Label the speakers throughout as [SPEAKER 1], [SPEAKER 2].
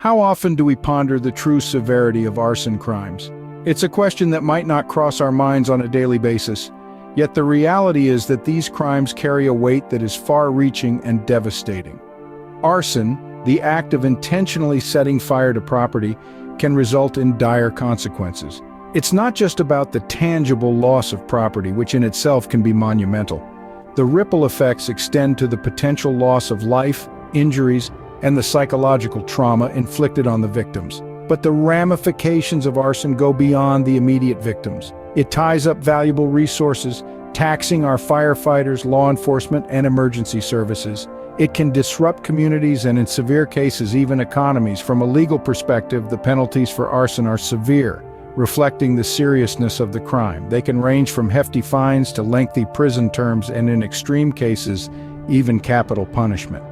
[SPEAKER 1] How often do we ponder the true severity of arson crimes? It's a question that might not cross our minds on a daily basis, yet the reality is that these crimes carry a weight that is far-reaching and devastating. Arson, the act of intentionally setting fire to property, can result in dire consequences. It's not just about the tangible loss of property, which in itself can be monumental. The ripple effects extend to the potential loss of life, injuries, and the psychological trauma inflicted on the victims. But the ramifications of arson go beyond the immediate victims. It ties up valuable resources, taxing our firefighters, law enforcement, and emergency services. It can disrupt communities and, in severe cases, even economies. From a legal perspective, the penalties for arson are severe, reflecting the seriousness of the crime. They can range from hefty fines to lengthy prison terms and, in extreme cases, even capital punishment.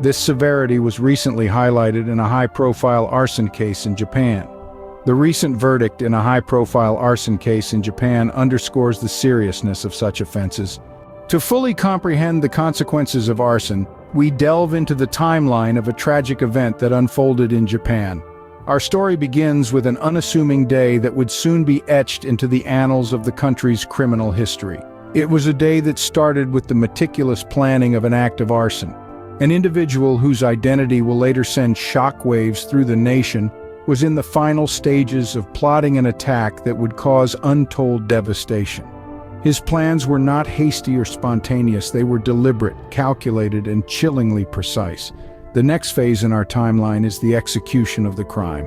[SPEAKER 1] This severity was recently highlighted in a high-profile arson case in Japan. The recent verdict in a high-profile arson case in Japan underscores the seriousness of such offenses. To fully comprehend the consequences of arson, we delve into the timeline of a tragic event that unfolded in Japan. Our story begins with an unassuming day that would soon be etched into the annals of the country's criminal history. It was a day that started with the meticulous planning of an act of arson. An individual whose identity will later send shockwaves through the nation was in the final stages of plotting an attack that would cause untold devastation. His plans were not hasty or spontaneous. They were deliberate, calculated, and chillingly precise. The next phase in our timeline is the execution of the crime.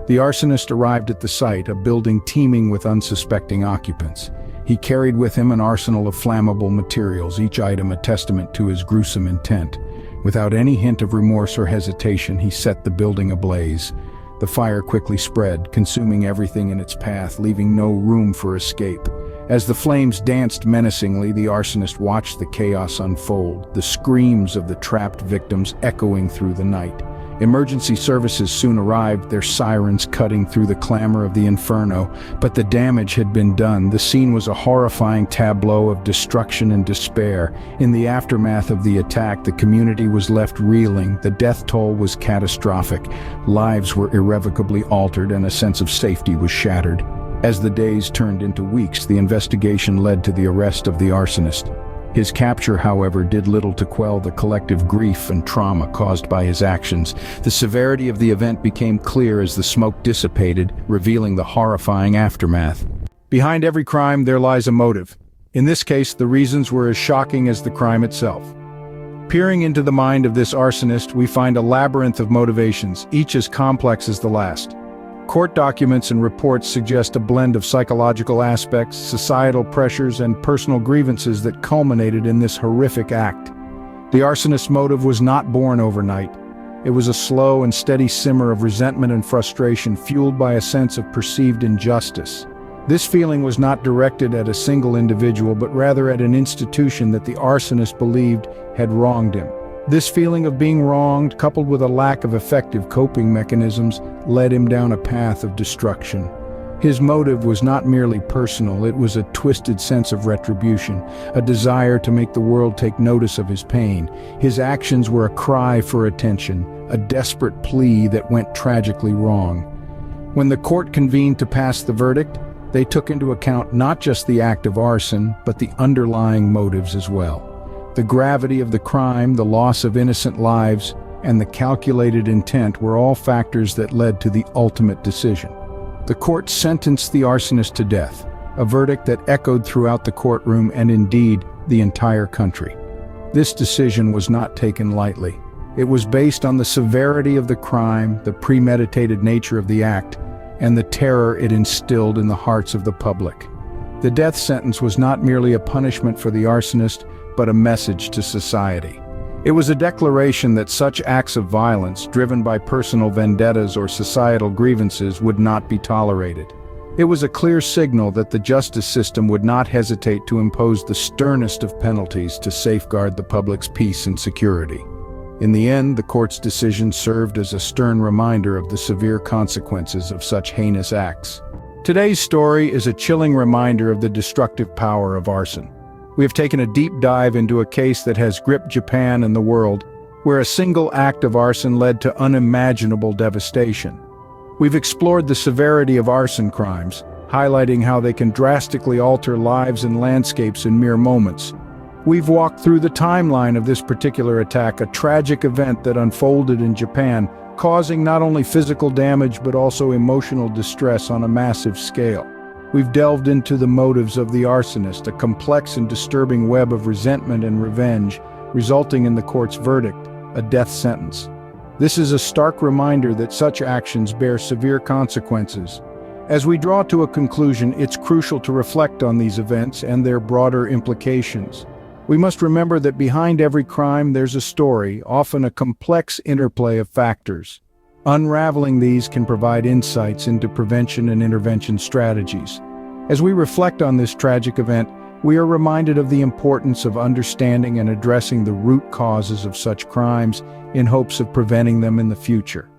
[SPEAKER 1] The arsonist arrived at the site, a building teeming with unsuspecting occupants. He carried with him an arsenal of flammable materials, each item a testament to his gruesome intent. Without any hint of remorse or hesitation, he set the building ablaze. The fire quickly spread, consuming everything in its path, leaving no room for escape. As the flames danced menacingly, the arsonist watched the chaos unfold, the screams of the trapped victims echoing through the night. Emergency services soon arrived, their sirens cutting through the clamor of the inferno, but the damage had been done. The scene was a horrifying tableau of destruction and despair. In the aftermath of the attack, the community was left reeling. The death toll was catastrophic. Lives were irrevocably altered, and a sense of safety was shattered. As the days turned into weeks, the investigation led to the arrest of the arsonist. His capture, however, did little to quell the collective grief and trauma caused by his actions. The severity of the event became clear as the smoke dissipated, revealing the horrifying aftermath. Behind every crime, there lies a motive. In this case, the reasons were as shocking as the crime itself. Peering into the mind of this arsonist, we find a labyrinth of motivations, each as complex as the last. Court documents and reports suggest a blend of psychological aspects, societal pressures, and personal grievances that culminated in this horrific act. The arsonist's motive was not born overnight. It was a slow and steady simmer of resentment and frustration, fueled by a sense of perceived injustice. This feeling was not directed at a single individual, but rather at an institution that the arsonist believed had wronged him. This feeling of being wronged, coupled with a lack of effective coping mechanisms, led him down a path of destruction. His motive was not merely personal, it was a twisted sense of retribution, a desire to make the world take notice of his pain. His actions were a cry for attention, a desperate plea that went tragically wrong. When the court convened to pass the verdict, they took into account not just the act of arson, but the underlying motives as well. The gravity of the crime, the loss of innocent lives, and the calculated intent were all factors that led to the ultimate decision. The court sentenced the arsonist to death, a verdict that echoed throughout the courtroom and indeed the entire country. This decision was not taken lightly. It was based on the severity of the crime, the premeditated nature of the act, and the terror it instilled in the hearts of the public. The death sentence was not merely a punishment for the arsonist, but a message to society. It was a declaration that such acts of violence, driven by personal vendettas or societal grievances, would not be tolerated. It was a clear signal that the justice system would not hesitate to impose the sternest of penalties to safeguard the public's peace and security. In the end, the court's decision served as a stern reminder of the severe consequences of such heinous acts. Today's story is a chilling reminder of the destructive power of arson. We have taken a deep dive into a case that has gripped Japan and the world. where a single act of arson led to unimaginable devastation. We've explored the severity of arson crimes, highlighting how they can drastically alter lives and landscapes in mere moments. We've walked through the timeline of this particular attack, a tragic event that unfolded in Japan, causing not only physical damage but also emotional distress on a massive scale. We've delved into the motives of the arsonist, a complex and disturbing web of resentment and revenge, resulting in the court's verdict, a death sentence. This is a stark reminder that such actions bear severe consequences. As we draw to a conclusion, it's crucial to reflect on these events and their broader implications. We must remember that behind every crime there's a story, often a complex interplay of factors. Unraveling these can provide insights into prevention and intervention strategies. As we reflect on this tragic event, we are reminded of the importance of understanding and addressing the root causes of such crimes in hopes of preventing them in the future.